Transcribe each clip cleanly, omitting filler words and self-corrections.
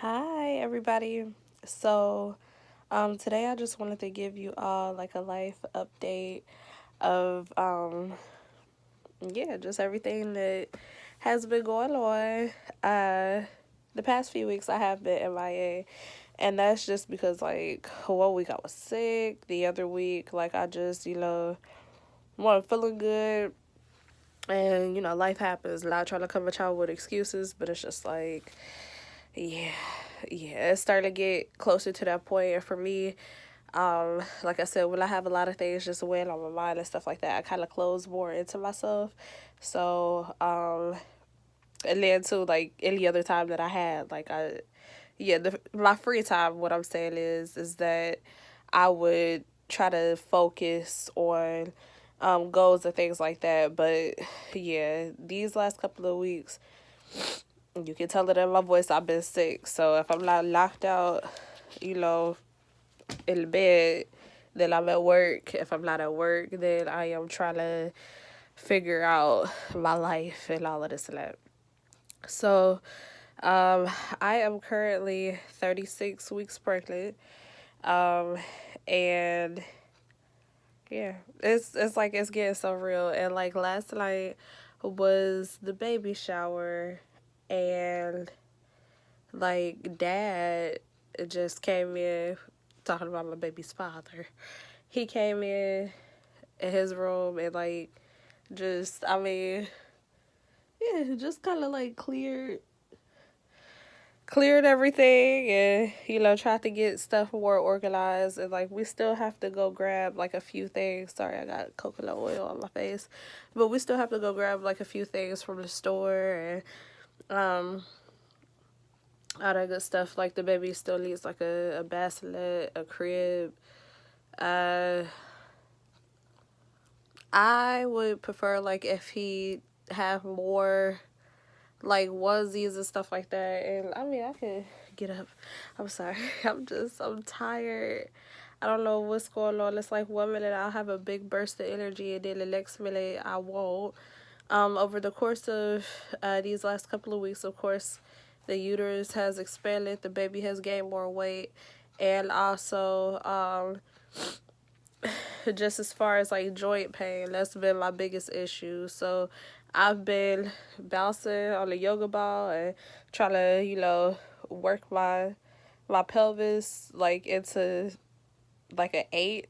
Hi, everybody. So, today I just wanted to give you all like a life update of, yeah, just everything that has been going on. The past few weeks I have been MIA, and that's just because, like, one week I was sick, the other week, like, I just, wasn't feeling good. And, life happens. A lot trying to come at y'all with excuses, but it's just like, yeah, yeah, it's starting to get closer to that point. And for me, like I said, when I have a lot of things just weighing on my mind and stuff like that, I kind of close more into myself. So, and then too, like any other time that I had, yeah, my free time. What I'm saying is that I would try to focus on goals and things like that. But yeah, these last couple of weeks, you can tell it in my voice. I've been sick, so if I'm not locked out, you know, in the bed, then I'm at work. If I'm not at work, then I am trying to figure out my life and all of this and that. So, um, I am currently 36 weeks pregnant. Um, and yeah, it's like it's getting so real. And like last night was the baby shower, and like dad just came in talking about my baby's father. He came in his room and like just I mean yeah, just kind of like cleared everything, and tried to get stuff more organized. And like we still have to go grab like a few things. Sorry, I got coconut oil on my face, but we still have to go grab like a few things from the store, and all that good stuff. Like the baby still needs like a bassinet, a crib. uh I would prefer like if he have more like onesies and stuff like that. And I mean, I could get up. I'm sorry. I'm tired. I don't know what's going on. It's like 1 minute I'll have a big burst of energy, and then the next minute I won't. Over the course of these last couple of weeks, of course, the uterus has expanded, the baby has gained more weight, and also just as far as like joint pain, that's been my biggest issue. So I've been bouncing on the yoga ball and trying to, work my pelvis like into like an eight,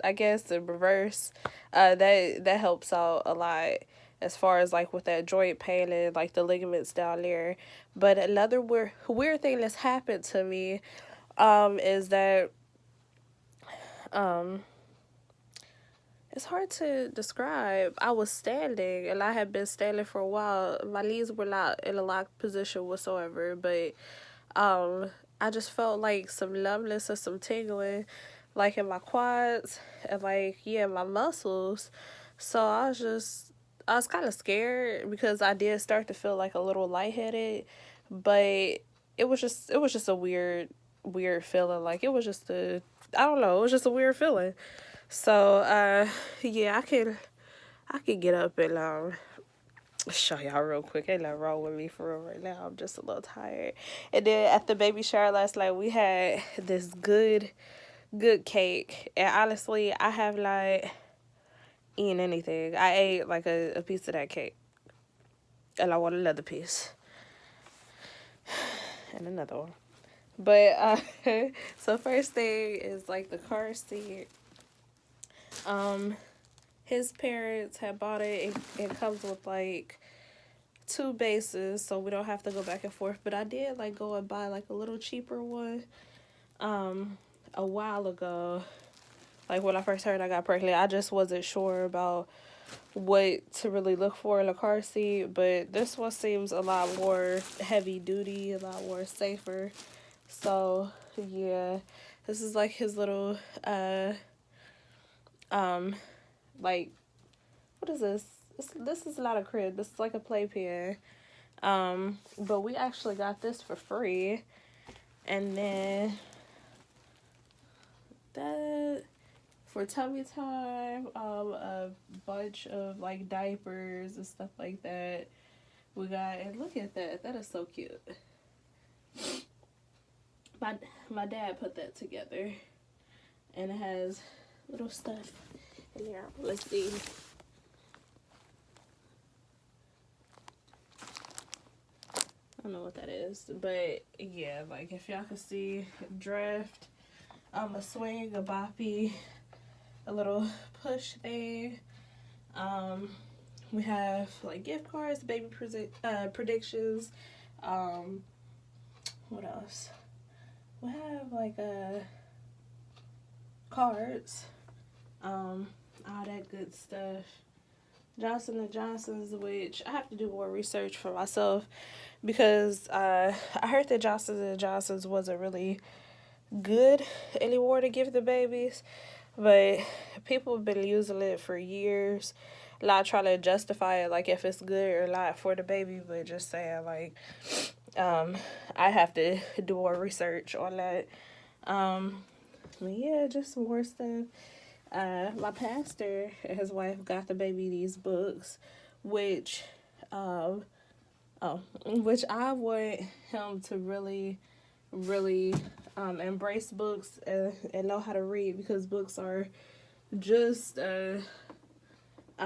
I guess, in reverse. That helps out a lot as far as like with that joint pain and like the ligaments down there. But another weird thing that's happened to me is that um it's hard to describe. I was standing, and I had been standing for a while. My knees were not in a locked position whatsoever, but um, I just felt like some numbness and some tingling, like in my quads and like my muscles. So I was kind of scared because I did start to feel like a little lightheaded, but it was just a weird feeling. Like it was just a I don't know, it was just a weird feeling. So, yeah, I can get up and show y'all real quick. Ain't nothing wrong with me for real right now. I'm just a little tired. And then at the baby shower last night, we had this good cake. And honestly, I have not eaten anything. I ate like a piece of that cake, and I want another piece and another one. But so first thing is like the car seat. Um, his parents had bought it. It comes with like two bases, so we don't have to go back and forth. But I did like go and buy like a little cheaper one um a while ago. Like when I first heard I got pregnant, I just wasn't sure about what to really look for in a car seat. But this one seems a lot more heavy duty, a lot more safer. So yeah, this is like his little um like what is this? This is not a crib. This is like a playpen. But we actually got this for free. And then that for tummy time, a bunch of like diapers and stuff like that. We got, and look at that. That is so cute. my dad put that together, and it has little stuff in here. Let's see. I don't know what that is, but yeah, like if y'all can see, Drift, a swing, a boppy, a little push thing. We have like gift cards, baby predictions. What else? We have like cards, all that good stuff. Johnson and Johnson's, which I have to do more research for myself because I heard that Johnson and Johnson's wasn't really good anymore to give the babies, but people have been using it for years. Not trying to justify it like if it's good or not for the baby, but just saying like I have to do more research on that. Yeah, just some more stuff. My pastor and his wife got the baby these books, which which I want him to really, really embrace books and know how to read, because books are just a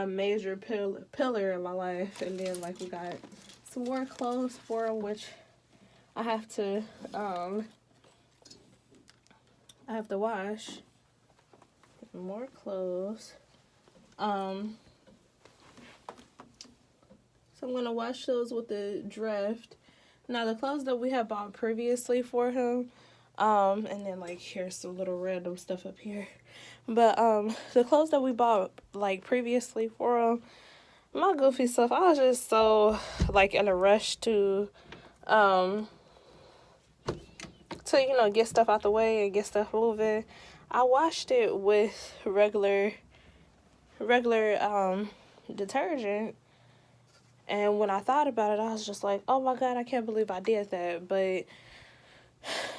major pillar in my life. And then like we got some more clothes for him, which I have to wash. More clothes. So I'm gonna wash those with the Drift. Now the clothes that we had bought previously for him, and then like here's some little random stuff up here. But the clothes that we bought like previously for him, my goofy stuff, I was just so like in a rush to get stuff out the way and get stuff moving. I washed it with regular detergent, and when I thought about it, I was just like, oh my god, I can't believe I did that. But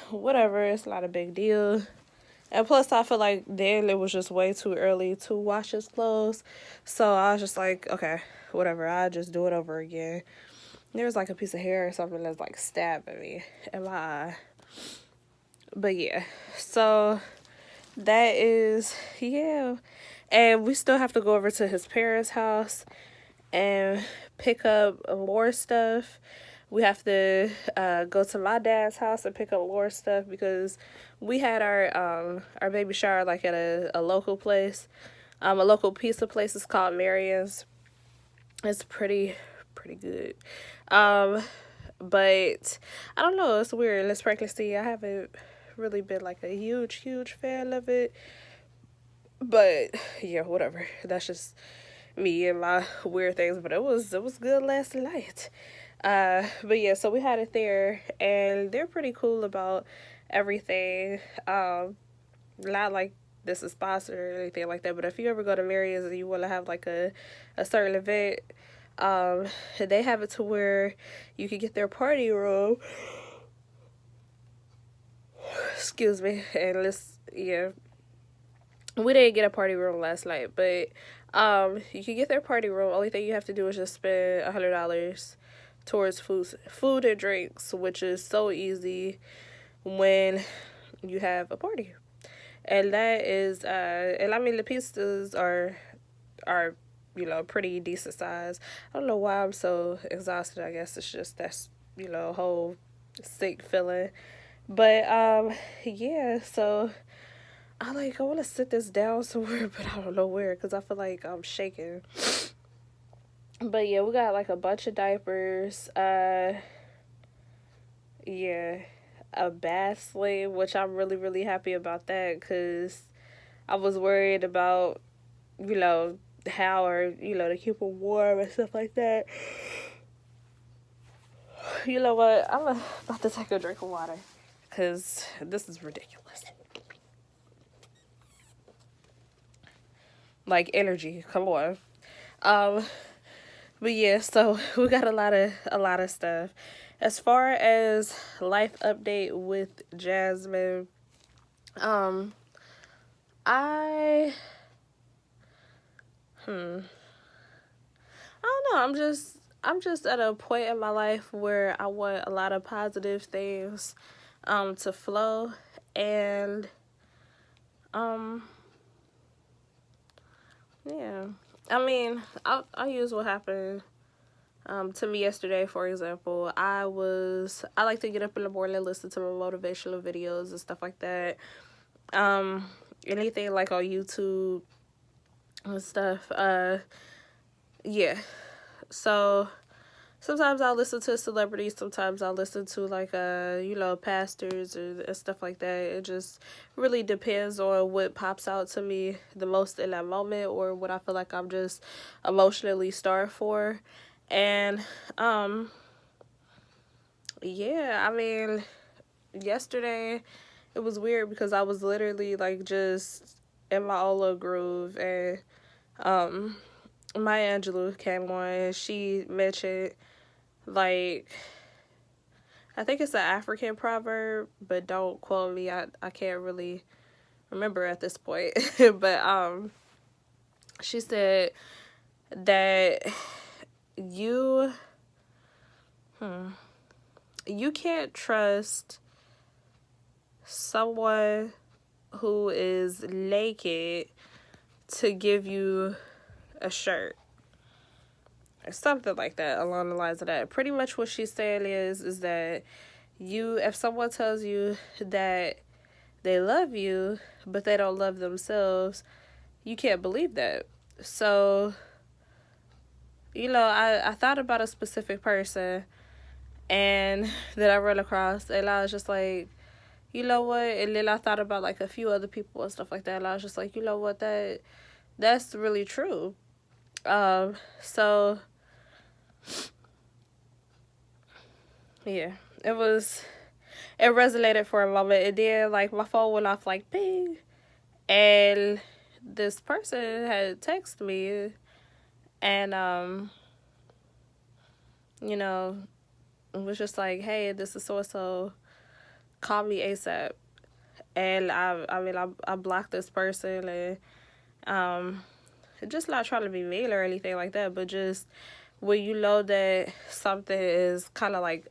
whatever, it's not a big deal. And plus, I feel like then it was just way too early to wash his clothes, so I was just like, okay, whatever, I'll just do it over again. There was like a piece of hair or something that's like stabbing me in my eye. But yeah, so that is, yeah. And we still have to go over to his parents' house and pick up more stuff. We have to go to my dad's house and pick up more stuff because we had our baby shower like at a local place. A local pizza place is called Marion's. It's pretty good. But I don't know, it's weird. This pregnancy, I haven't really been like a huge fan of it. But yeah, whatever. That's just me and my weird things. But it was good last night. But yeah, so we had it there, and they're pretty cool about everything. Not like this is sponsored or anything like that, but if you ever go to Marion's and you want to have like a certain event, they have it to where you can get their party room. Excuse me. And we didn't get a party room last night, but you can get their party room. Only thing you have to do is just spend $100 towards food and drinks, which is so easy when you have a party. And that is and I mean the pizzas are pretty decent size. I don't know why I'm so exhausted. I guess it's just that's a whole sick feeling. But yeah, so I want to sit this down somewhere, but I don't know where because I feel like I'm shaking. But yeah, we got like a bunch of diapers. Yeah, a bath slave, which I'm really, really happy about that because I was worried about, how or, to keep them warm and stuff like that. You know what? I'm about to take a drink of water because this is ridiculous. Like energy, come on. But yeah, so we got a lot of stuff. As far as life update with Jasmine, I don't know. I'm just at a point in my life where I want a lot of positive things to flow. And yeah, I mean, I'll use what happened to me yesterday. For example, I like to get up in the morning and listen to my motivational videos and stuff like that. Anything like on YouTube and stuff. Yeah. So sometimes I'll listen to celebrities. Sometimes I'll listen to like pastors and stuff like that. It just really depends on what pops out to me the most in that moment, or what I feel like I'm just emotionally starved for. And yeah, I mean, yesterday it was weird because I was literally like just in my own little groove, and Maya Angelou came on and she mentioned, like, I think it's an African proverb, but don't quote me. I can't really remember at this point. But she said that you you can't trust someone who is naked to give you a shirt, or something like that, along the lines of that. Pretty much what she's saying is that if someone tells you that they love you but they don't love themselves, you can't believe that. So I thought about a specific person and that I run across, and I was just like, you know what? And then I thought about like a few other people and stuff like that, and I was just like, you know what, that's really true. So yeah, it resonated for a moment, and then like my phone went off like ping, and this person had texted me, and it was just like, hey, this is so and so, call me ASAP. And I blocked this person, and just not trying to be mean or anything like that, but just when you know that something is kind of like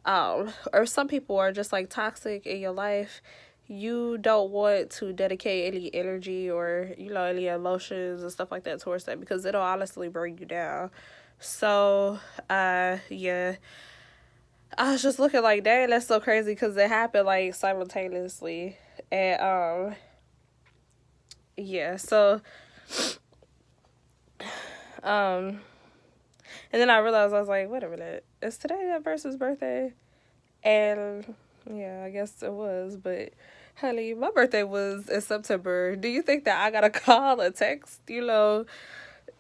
or some people are just like toxic in your life, you don't want to dedicate any energy or any emotions and stuff like that towards that, because it'll honestly bring you down. So yeah, I was just looking like, dang, that's so crazy, because it happened like simultaneously. And yeah, so um and then I realized, I was like, wait a minute, is today that person's birthday? And yeah, I guess it was. But honey, my birthday was in September. Do you think that I gotta call or text,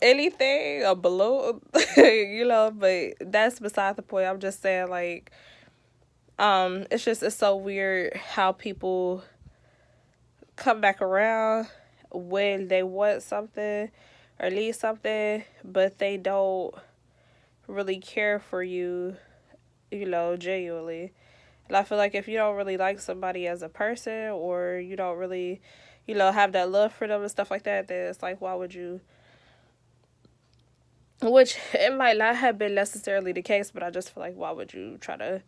anything, a balloon? But that's beside the point. I'm just saying, like, it's so weird how people come back around when they want something or need something, but they don't really care for you, genuinely. And I feel like if you don't really like somebody as a person, or you don't really, have that love for them and stuff like that, then it's like, why would you? Which it might not have been necessarily the case, but I just feel like, why would you try to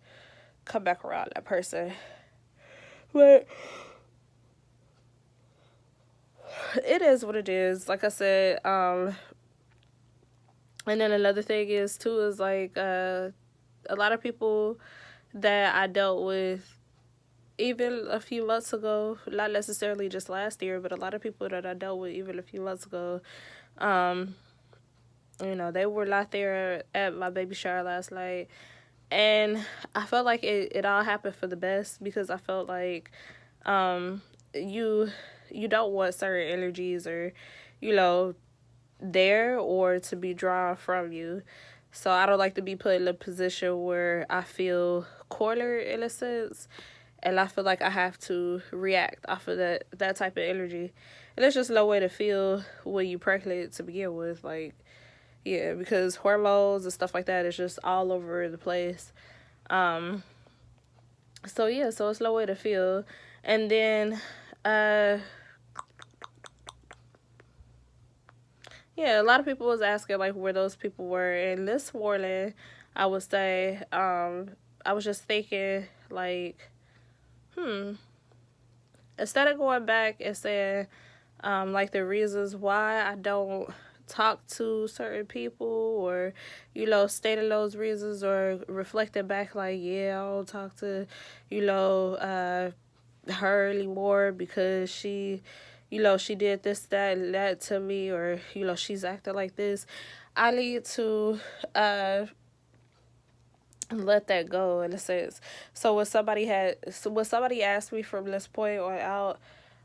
come back around that person? But it is what it is. Like I said, and then another thing is too, is like a lot of people that I dealt with even a few months ago, not necessarily just last year, but a lot of people that I dealt with even a few months ago, they were not there at my baby shower last night. And I felt like it all happened for the best, because I felt like you don't want certain energies, or there, or to be drawn from you. So I don't like to be put in a position where I feel cornered, in a sense, and I feel like I have to react off of that type of energy. And there's just no way to feel when you pregnant to begin with. Like, yeah, because hormones and stuff like that is just all over the place. So yeah, so it's no way to feel. And then yeah, a lot of people was asking like where those people were. And this morning, I would say, I was just thinking, like, instead of going back and saying, like the reasons why I don't talk to certain people, or stating those reasons, or reflecting back like, yeah, I don't talk to her anymore because she did this, that, and that to me, or she's acting like this. I need to let that go in a sense. So when somebody asks me from this point on out,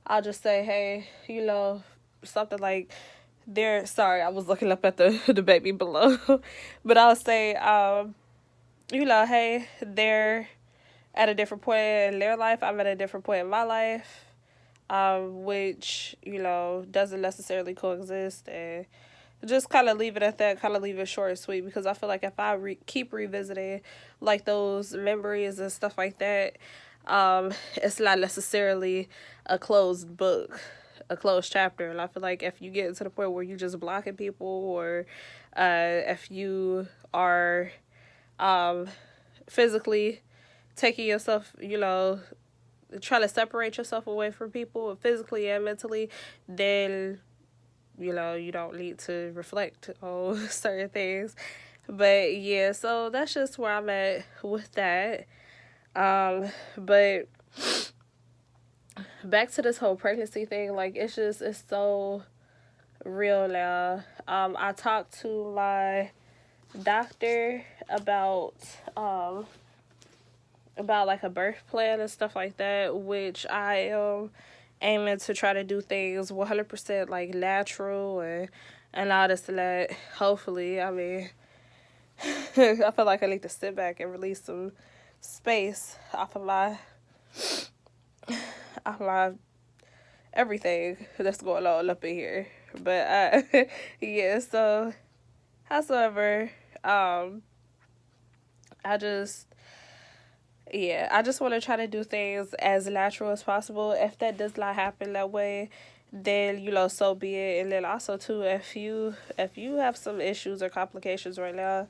I'll just say, hey, something like, they're sorry, I was looking up at the the baby below. But I'll say, hey, they're at a different point in their life, I'm at a different point in my life, which doesn't necessarily coexist, and just kind of leave it at that, kind of leave it short and sweet, because I feel like if I keep revisiting like those memories and stuff like that, it's not necessarily a closed book, a closed chapter. And I feel like if you get to the point where you just blocking people, or if you are physically taking yourself, trying to separate yourself away from people physically and mentally, then you don't need to reflect on certain things. But yeah, so that's just where I'm at with that. But back to this whole pregnancy thing, like, it's so real now. I talked to my doctor about like a birth plan and stuff like that, which I am aiming to try to do things 100% like natural, and all this and that. Hopefully, I mean, I feel like I need to sit back and release some space off of my everything that's going on up in here. But yeah, so howsoever, I just want to try to do things as natural as possible. If that does not happen that way, then so be it. And then also too, if you have some issues or complications right now,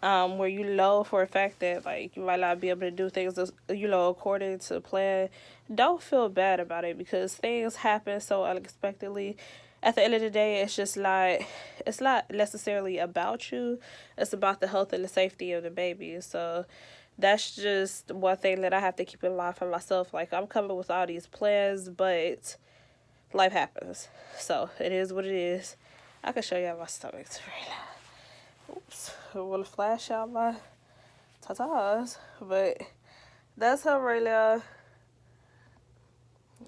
where for a fact that like you might not be able to do things according to plan, don't feel bad about it, because things happen so unexpectedly. At the end of the day, it's not necessarily about you. It's about the health and the safety of the baby. So that's just one thing that I have to keep in mind for myself. Like, I'm coming with all these plans, but life happens. So it is what it is. I can show you my stomach right now. Oops. I want to flash out my tatas. But that's her right now.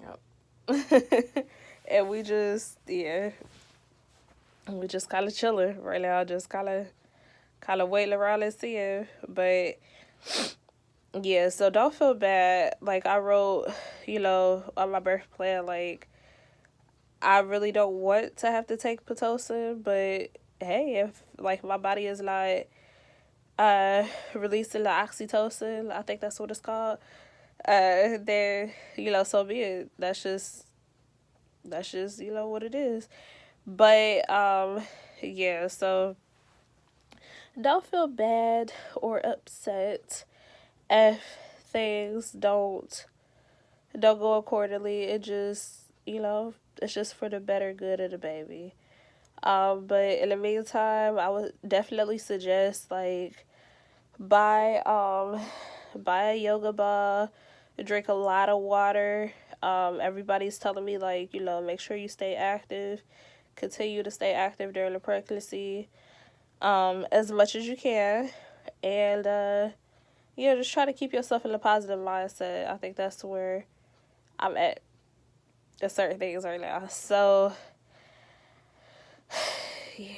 Yep. And we just kind of chilling right now. Just kind of waiting around and seeing. But yeah, so don't feel bad. Like, I wrote, on my birth plan, like, I really don't want to have to take Pitocin, but hey, if like my body is not releasing the oxytocin, I think that's what it's called, then so be it. That's just what it is. But yeah, so don't feel bad or upset if things don't go accordingly. It just it's just for the better good of the baby. But in the meantime, I would definitely suggest, like, buy a yoga ball, drink a lot of water. Everybody's telling me, like, make sure you stay active, continue to stay active during the pregnancy, as much as you can, and just try to keep yourself in a positive mindset. I think that's where I'm at certain things right now. So yeah.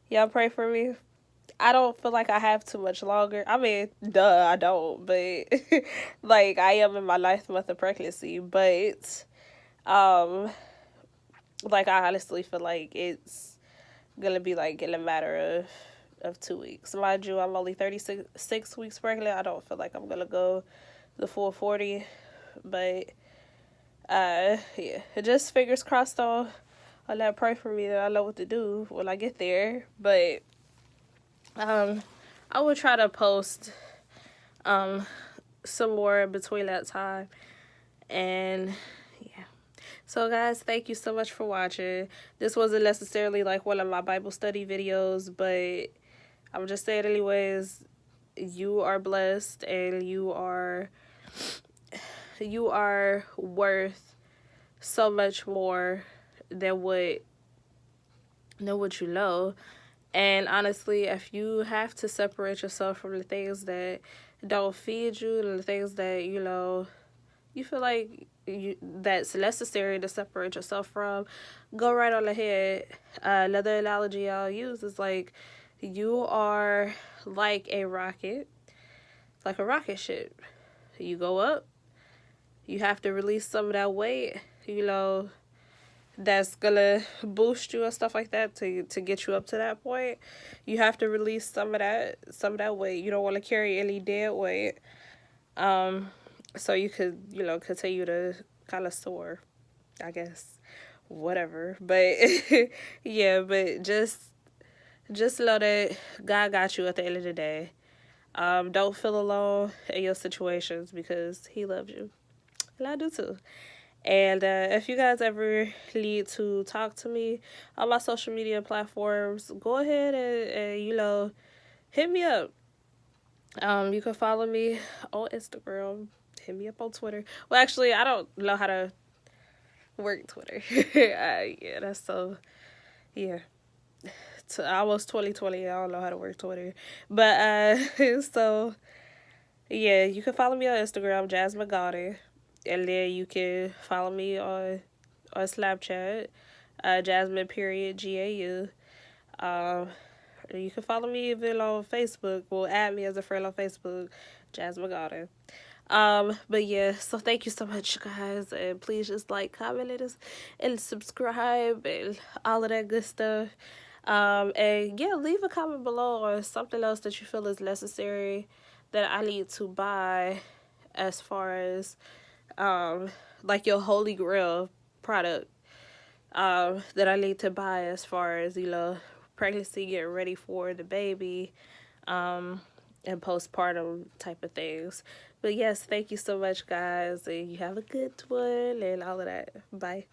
Y'all pray for me. I don't feel like I have too much longer. I mean, duh, I don't, but like, I am in my 9th month of pregnancy, but like, I honestly feel like it's gonna be like in a matter of 2 weeks. Mind you, I'm only 36 weeks pregnant. I don't feel like I'm gonna go the full 40, but yeah, just fingers crossed on that. Pray for me that I know what to do when I get there. But I will try to post some more between that time. And yeah. So guys, thank you so much for watching. This wasn't necessarily like one of my Bible study videos, but I'm just saying anyways, you are blessed and you are worth so much more than what you know. And honestly, if you have to separate yourself from the things that don't feed you and the things that, you feel like that's necessary to separate yourself from, go right on ahead. Another analogy I'll use is like you are like a rocket ship. You go up, you have to release some of that weight, that's gonna boost you and stuff like that to get you up to that point. You have to release some of that weight. You don't want to carry any dead weight. So you could, continue to kind of soar, I guess, whatever. But yeah, but just know that God got you at the end of the day. Don't feel alone in your situations because He loves you, and I do too. And if you guys ever need to talk to me on my social media platforms, go ahead and hit me up. You can follow me on Instagram. Hit me up on Twitter. Well, actually, I don't know how to work Twitter. Yeah, that's so. Yeah, almost 2020. I don't know how to work Twitter, but so yeah, you can follow me on Instagram, Jasmine Goddard, and then you can follow me on Snapchat, Jasmine period GAU. Um, you can follow me even on Facebook. Well, add me as a friend on Facebook, Jasmine Goddard. But yeah, so thank you so much, guys, and please just like, comment, and subscribe, and all of that good stuff. And yeah, leave a comment below or something else that you feel is necessary that I need to buy, as far as like your holy grail product that I need to buy, as far as pregnancy, getting ready for the baby, and postpartum type of things. But yes, thank you so much, guys, and you have a good one and all of that. Bye.